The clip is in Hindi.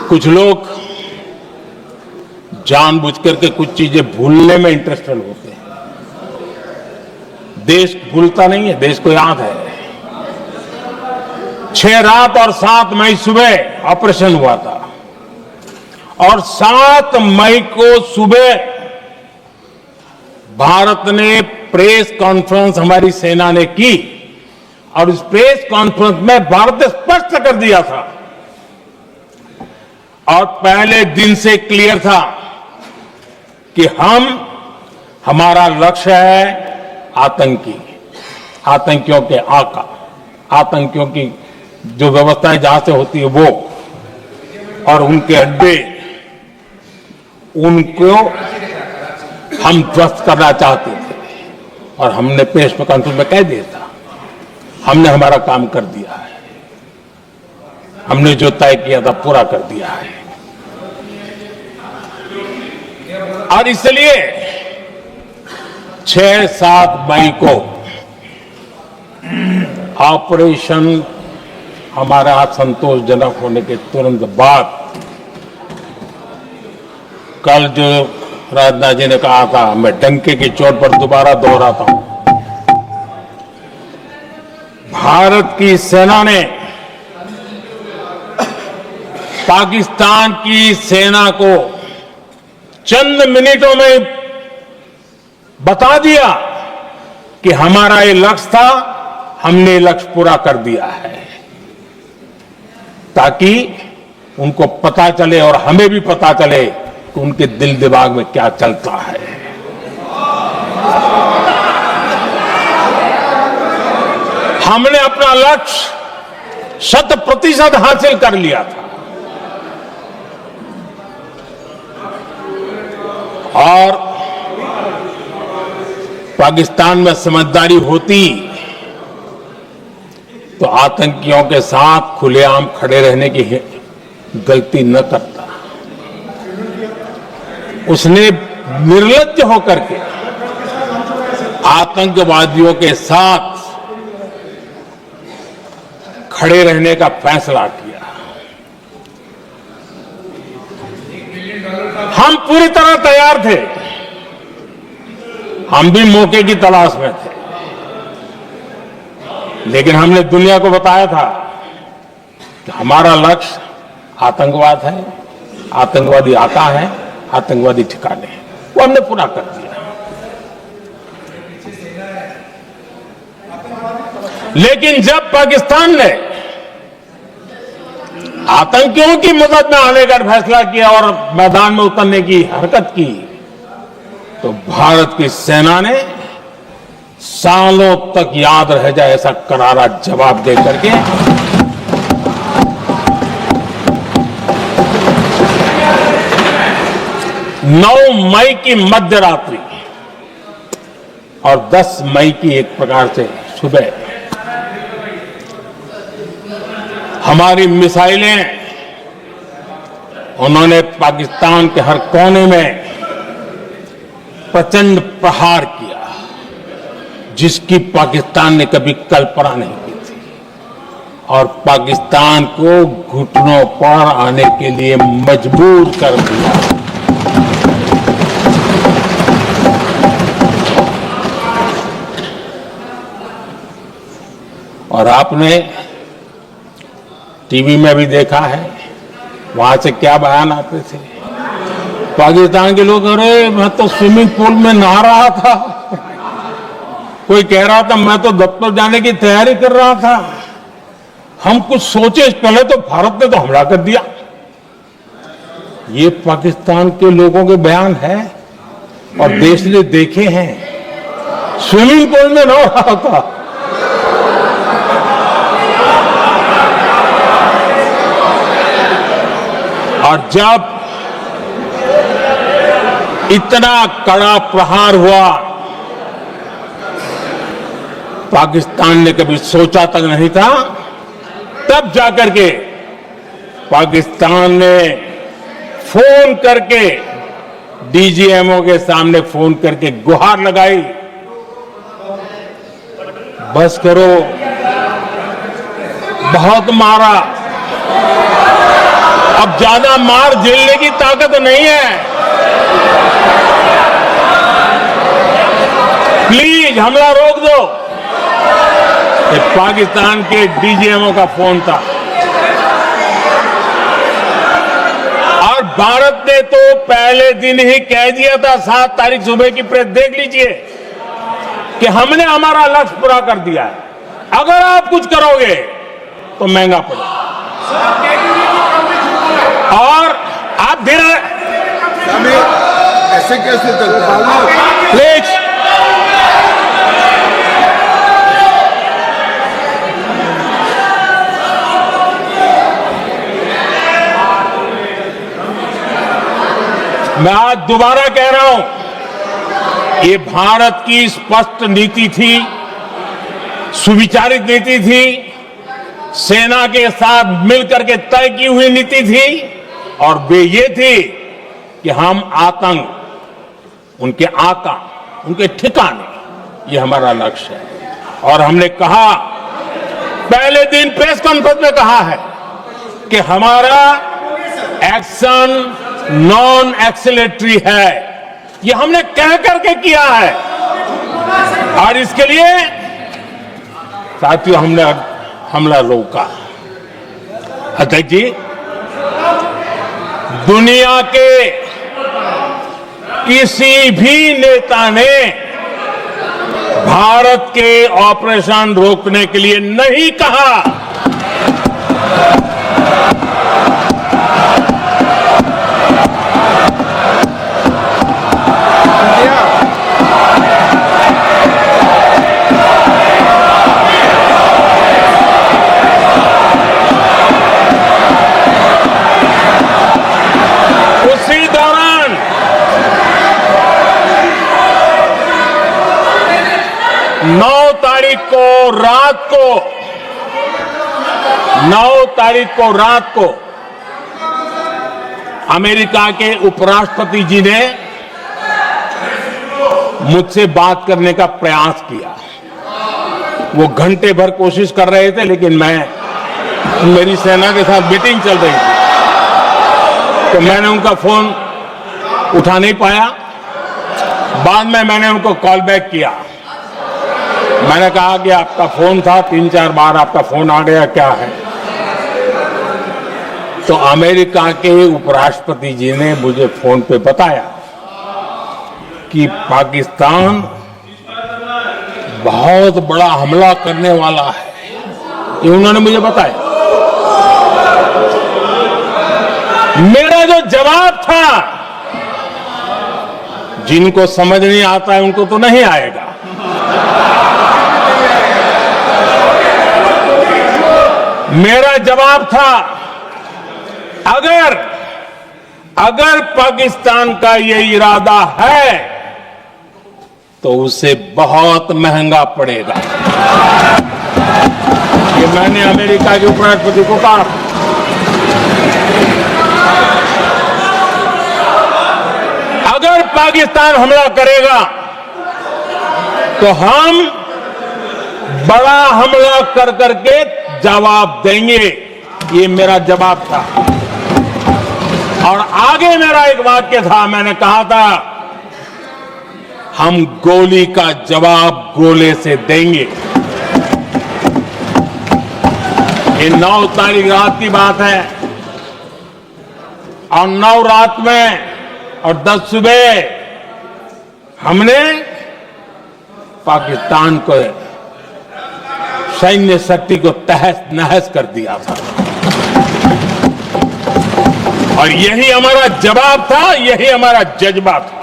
कुछ लोग जानबूझ करके कुछ चीजें भूलने में इंटरेस्टेड होते हैं। देश भूलता नहीं है, देश को याद है। 6 रात और 7 मई सुबह ऑपरेशन हुआ था और 7 मई को सुबह भारत ने प्रेस कॉन्फ्रेंस हमारी सेना ने की और इस प्रेस कॉन्फ्रेंस में भारत ने स्पष्ट कर दिया था और पहले दिन से क्लियर था कि हमारा लक्ष्य है आतंकियों के आका, आतंकियों की जो व्यवस्थाएं जहां से होती है वो और उनके अड्डे, उनको हम ध्वस्त करना चाहते थे और हमने प्रेस कॉन्फ्रेंस में कह दिया था, हमने हमारा काम कर दिया है, हमने जो तय किया था पूरा कर दिया है। और इसलिए 6-7 मई को ऑपरेशन हमारा संतोषजनक होने के तुरंत बाद कल जो राजनाथ जी ने कहा था, मैं डंके की चोट पर दोबारा दोहराता हूं, भारत की सेना ने पाकिस्तान की सेना को चंद मिनटों में बता दिया कि हमारा ये लक्ष्य था, हमने ये लक्ष्य पूरा कर दिया है, ताकि उनको पता चले और हमें भी पता चले कि उनके दिल दिमाग में क्या चलता है। हमने अपना लक्ष्य 100% हासिल कर लिया था और पाकिस्तान में समझदारी होती तो आतंकियों के साथ खुलेआम खड़े रहने की गलती न करता। उसने निर्लज्ज होकर के आतंकवादियों के साथ खड़े रहने का फैसला किया। हम पूरी तरह तैयार थे, हम भी मौके की तलाश में थे, लेकिन हमने दुनिया को बताया था कि हमारा लक्ष्य आतंकवाद है, आतंकवादी आता है, आतंकवादी ठिकाने हैं, वो हमने पूरा कर दिया। लेकिन जब पाकिस्तान ने आतंकियों की मदद में आने का फैसला किया और मैदान में उतरने की हरकत की, तो भारत की सेना ने सालों तक याद रह जाए ऐसा करारा जवाब दे करके नौ मई की मध्य रात्रि और 10 मई की एक प्रकार से सुबह हमारी मिसाइलें उन्होंने पाकिस्तान के हर कोने में प्रचंड प्रहार किया, जिसकी पाकिस्तान ने कभी कल्पना नहीं की थी और पाकिस्तान को घुटनों पर आने के लिए मजबूर कर दिया। और आपने टीवी में भी देखा है, वहां से क्या बयान आते थे। पाकिस्तान के लोग, अरे मैं तो स्विमिंग पूल में नहा रहा था, कोई कह रहा था मैं तो दफ्तर जाने की तैयारी कर रहा था, हम कुछ सोचे पहले तो भारत ने तो हमला कर दिया। ये पाकिस्तान के लोगों के बयान है और देश ने देखे हैं। स्विमिंग पूल में नहा रहा था। और जब इतना कड़ा प्रहार हुआ, पाकिस्तान ने कभी सोचा तक नहीं था, तब जाकर के पाकिस्तान ने फोन करके डीजीएमओ के सामने फोन करके गुहार लगाई, बस करो, बहुत मारा, अब ज्यादा मार झेलने की ताकत नहीं है। प्लीज हमला रोक दो। ये पाकिस्तान के डीजीएमओ का फोन था। और भारत ने तो पहले दिन ही कह दिया था, 7 तारीख सुबह की प्रेस देख लीजिए, कि हमने हमारा लक्ष्य पूरा कर दिया है, अगर आप कुछ करोगे तो महंगा पड़ेगा। और आप फिर ऐसे कैसे चलता है? प्लीज मैं आज दोबारा कह रहा हूं, ये भारत की स्पष्ट नीति थी, सुविचारित नीति थी, सेना के साथ मिलकर के तय की हुई नीति थी, और वे ये थी कि हम आतंक, उनके आका, उनके ठिकाने, ये हमारा लक्ष्य है। और हमने कहा, पहले दिन प्रेस कॉन्फ्रेंस में कहा है कि हमारा एक्शन नॉन एक्सेलेटरी है। ये हमने कह करके किया है, और इसके लिए साथियों हमने हमला रोका। अध्यक्ष जी, दुनिया के किसी भी नेता ने भारत के ऑपरेशन रोकने के लिए नहीं कहा। उसी दौरान 9 तारीख को रात को अमेरिका के उपराष्ट्रपति जी ने मुझसे बात करने का प्रयास किया। वो घंटे भर कोशिश कर रहे थे, लेकिन मेरी सेना के साथ मीटिंग चल रही थी, तो मैंने उनका फोन उठा नहीं पाया। बाद में मैंने उनको कॉल बैक किया। मैंने कहा कि आपका फोन था, 3-4 बार आपका फोन आ गया, क्या है? तो अमेरिका के उपराष्ट्रपति जी ने मुझे फोन पे बताया कि पाकिस्तान बहुत बड़ा हमला करने वाला है, ये उन्होंने मुझे बताया। मेरा जो जवाब था, जिनको समझ नहीं आता है उनको तो नहीं आएगा, मेरा जवाब था, अगर पाकिस्तान का ये इरादा है तो उसे बहुत महंगा पड़ेगा। ये मैंने अमेरिका के उपराष्ट्रपति को कहा। अगर पाकिस्तान हमला करेगा तो हम बड़ा हमला कर करके जवाब देंगे, ये मेरा जवाब था। और आगे मेरा एक वाक्य था, मैंने कहा था, हम गोली का जवाब गोले से देंगे। ये 9 तारीख रात की बात है, और 9 रात में और 10 सुबह हमने पाकिस्तान को, सैन्य शक्ति को तहस नहस कर दिया था। और यही हमारा जवाब था, यही हमारा जज्बा था।